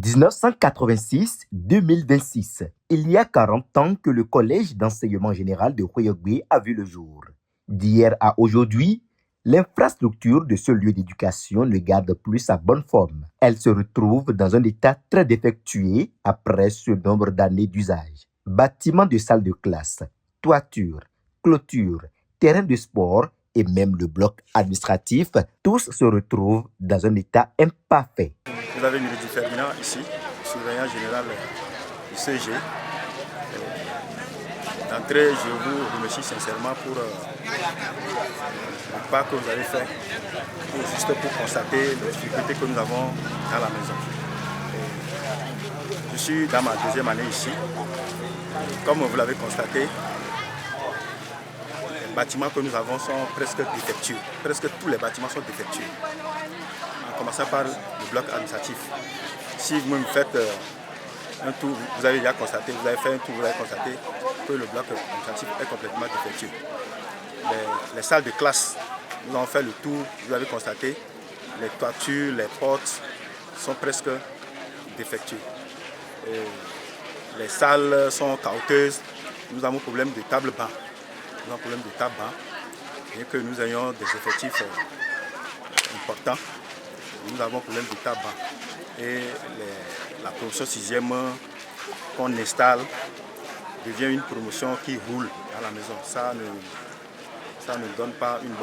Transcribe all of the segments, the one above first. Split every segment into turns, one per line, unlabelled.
1986-2026. Il y a 40 ans que le collège d'enseignement général de Houéougué a vu le jour. D'hier à aujourd'hui, l'infrastructure de ce lieu d'éducation ne garde plus sa bonne forme. Elle se retrouve dans un état très défectueux après ce nombre d'années d'usage. Bâtiments de salles de classe, toiture, clôture, terrain de sport et même le bloc administratif, tous se retrouvent dans un état imparfait.
Vous avez Miredi Ferdinand ici, surveillant général du CG. D'entrée, je vous remercie sincèrement pour le pas que vous avez fait, juste pour constater les difficultés que nous avons dans la maison. Je suis dans ma deuxième année ici. Comme vous l'avez constaté, les bâtiments que nous avons sont presque défectueux. Presque tous les bâtiments sont défectueux. En commençant par le bloc administratif. Si vous me faites un tour, vous avez déjà constaté, vous avez fait un tour, vous avez constaté que le bloc administratif est complètement défectueux. Les salles de classe, nous avons fait le tour, vous avez constaté, les toitures, les portes sont presque défectueuses. Les salles sont caouteuses, nous avons un problème de table-banc. Nous avons un problème de table-banc, bien que nous ayons des effectifs importants. Nous avons un problème de tabac et la promotion 6e qu'on installe devient une promotion qui roule à la maison. Ça ne donne pas une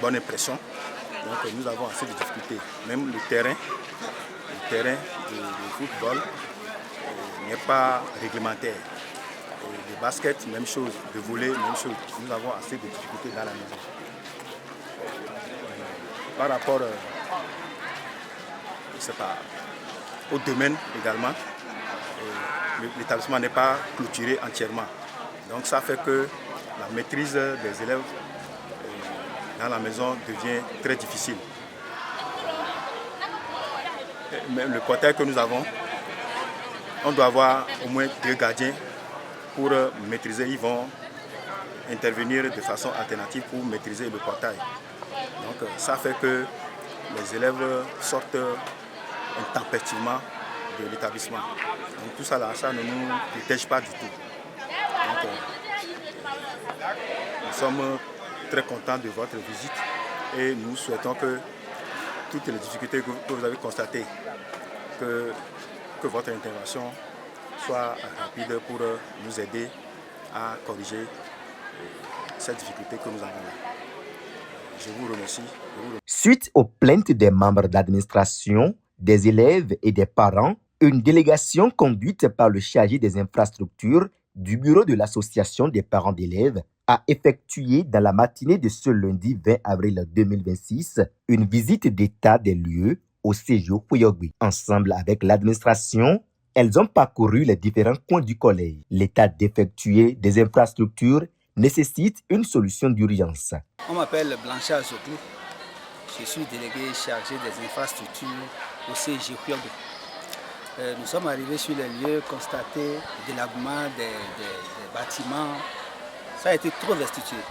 bonne impression. Donc nous avons assez de difficultés. Même le terrain de football n'est pas réglementaire. Le basket, même chose. Le volley, même chose. Nous avons assez de difficultés dans la maison. Par rapport au domaine également, l'établissement n'est pas clôturé entièrement. Donc ça fait que la maîtrise des élèves dans la maison devient très difficile. Même le portail que nous avons, on doit avoir au moins 2 gardiens pour maîtriser. Ils vont intervenir de façon alternative pour maîtriser le portail. Donc ça fait que les élèves sortent intempestivement de l'établissement. Donc tout ça là, ça ne nous protège pas du tout. Donc, nous sommes très contents de votre visite et nous souhaitons que toutes les difficultés que vous avez constatées, que votre intervention soit rapide pour nous aider à corriger ces difficultés que nous avons là. Je vous remercie.
Suite aux plaintes des membres d'administration, des élèves et des parents, une délégation conduite par le chargé des infrastructures du bureau de l'association des parents d'élèves a effectué dans la matinée de ce lundi 20 avril 2026 une visite d'état des lieux au CGO Houéougué. Ensemble avec l'administration, elles ont parcouru les différents coins du collège. L'état défectueux des infrastructures nécessite une solution d'urgence.
On m'appelle Blanchard Zoglou. Je suis délégué chargé des infrastructures au CG Houéougué. Nous sommes arrivés sur les lieux, constater le délabrement des bâtiments. Ça a été trop destitué.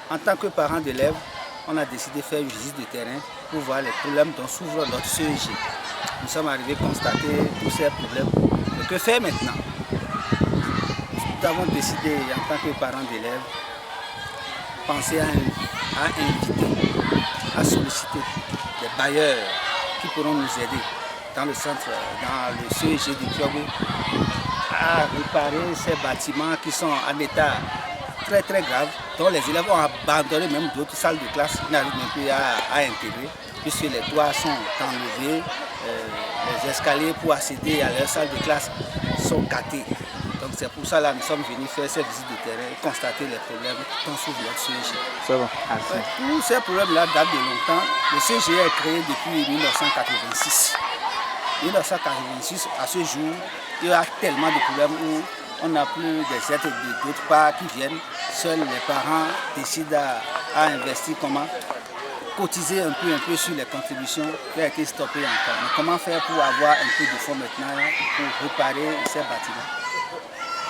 En tant que parents d'élèves, on a décidé de faire une visite de terrain pour voir les problèmes dont souffre notre CEG. Nous sommes arrivés constater tous ces problèmes. Mais que faire maintenant? Nous avons décidé, en tant que parents d'élèves, penser à inviter, à solliciter des bailleurs qui pourront nous aider dans le centre, dans le CEG du Houéougué, à réparer ces bâtiments qui sont en état très très grave, dont les élèves ont abandonné même d'autres salles de classe, ils n'arrivent même plus à intégrer, puisque les toits sont enlevés, les escaliers pour accéder à leur salle de classe sont gâtés. Donc c'est pour ça que nous sommes venus faire cette visite de terrain et constater les problèmes dont souffre notre CEG. Tous ces problèmes-là datent de longtemps. Le CEG est créé depuis 1986. 1986, à ce jour, il y a tellement de problèmes où on n'a plus des aides d'autres parts qui viennent. Seuls les parents décident à investir comment cotiser un peu sur les contributions qui ont été stoppées encore. Mais comment faire pour avoir un peu de fonds maintenant pour réparer ces bâtiments?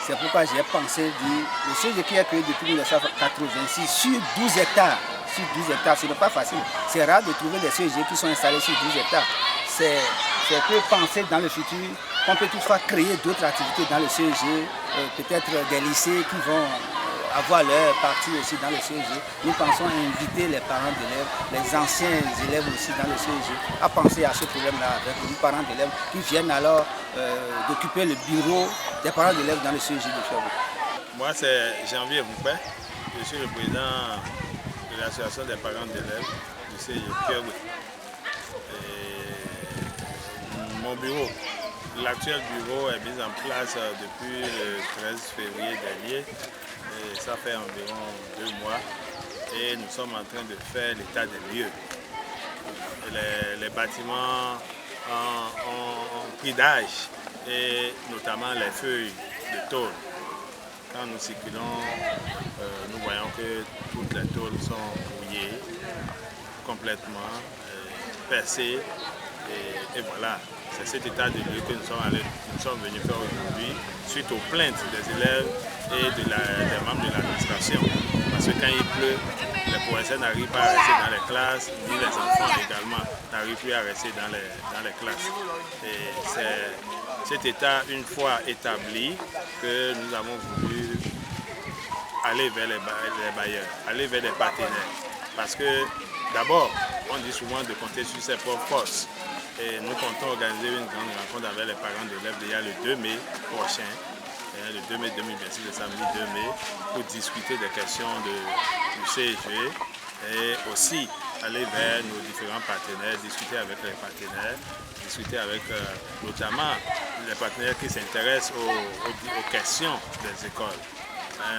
C'est pourquoi j'ai pensé dire, le CEG qui est créé depuis 1986 sur 12 hectares, sur 12 hectares, ce n'est pas facile. C'est rare de trouver des CEG qui sont installés sur 12 hectares. C'est que penser dans le futur qu'on peut toutefois créer d'autres activités dans le CEG, peut-être des lycées qui vont avoir leur partie aussi dans le CEG. Nous pensons inviter les parents d'élèves, les anciens élèves aussi dans le CEG, à penser à ce problème-là avec les parents d'élèves qui viennent alors d'occuper le bureau des parents d'élèves dans le CEG de Fiogo.
Moi, c'est Janvier Boupin. Je suis le président de l'association des parents d'élèves du CEG Fiogo. Mon bureau, l'actuel bureau est mis en place depuis le 13 février dernier. Et ça fait environ 2 mois et nous sommes en train de faire l'état des lieux. Les bâtiments ont pris d'âge et notamment les feuilles de tôle. Quand nous circulons, nous voyons que toutes les tôles sont rouillées complètement, percées et voilà. C'est cet état de lieu que nous sommes venus faire aujourd'hui suite aux plaintes des élèves et des membres de l'administration. Parce que quand il pleut, les professeurs n'arrivent pas à rester dans les classes, ni les enfants également n'arrivent plus à rester dans les classes. Et c'est cet état, une fois établi, que nous avons voulu aller vers les bailleurs, aller vers les partenaires. Parce que d'abord, on dit souvent de compter sur ses propres forces. Et nous comptons organiser une grande rencontre avec les parents d'élèves déjà le 2 mai prochain, le 2 mai 2026, le samedi 2 mai, pour discuter des questions du CEG et aussi aller vers nos différents partenaires, discuter avec les partenaires, discuter avec notamment les partenaires qui s'intéressent aux questions des écoles.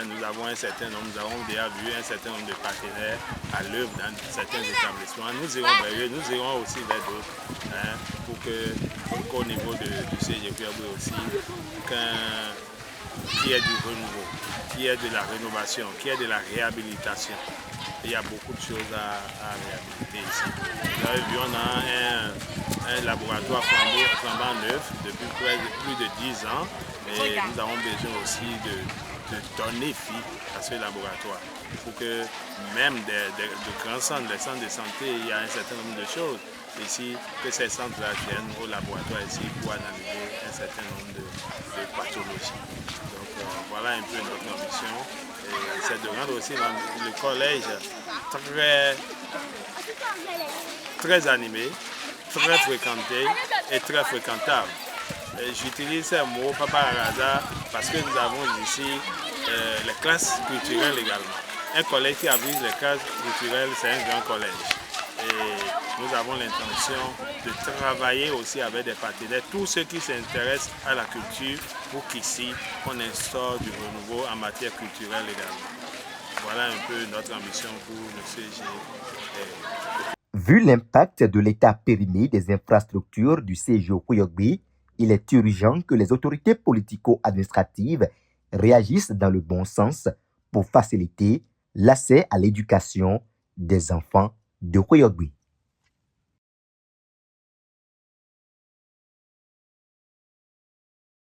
Nous avons nous avons déjà vu un certain nombre de partenaires à l'œuvre dans certains établissements. Nous irons vers eux, nous irons aussi vers d'autres pour qu'au niveau du CEG aussi, qu'il y ait du renouveau, qu'il y ait de la rénovation, qu'il y ait de la réhabilitation. Il y a beaucoup de choses à réhabiliter ici. Vous avez vu, on a un laboratoire flambant neuf depuis plus de 10 ans et nous avons besoin aussi de donner vie à ce laboratoire pour que même de grands centres, les centres de santé, il y a un certain nombre de choses ici, que ces centres-là viennent au laboratoire ici pour analyser un certain nombre de pathologies. Donc voilà un peu notre ambition, c'est de rendre aussi le collège très animé, très fréquenté et très fréquentable. J'utilise ces mots pas par hasard parce que nous avons ici les classes culturelles également. Un collège qui abrite les classes culturelles, c'est un grand collège. Et nous avons l'intention de travailler aussi avec des partenaires, tous ceux qui s'intéressent à la culture, pour qu'ici, on instaure du renouveau en matière culturelle également. Voilà un peu notre ambition pour le CEG.
Vu l'impact de l'état périmé des infrastructures du CEG au Kouyogbé, il est urgent que les autorités politico-administratives réagissent dans le bon sens pour faciliter l'accès à l'éducation des enfants de Kouyogbé.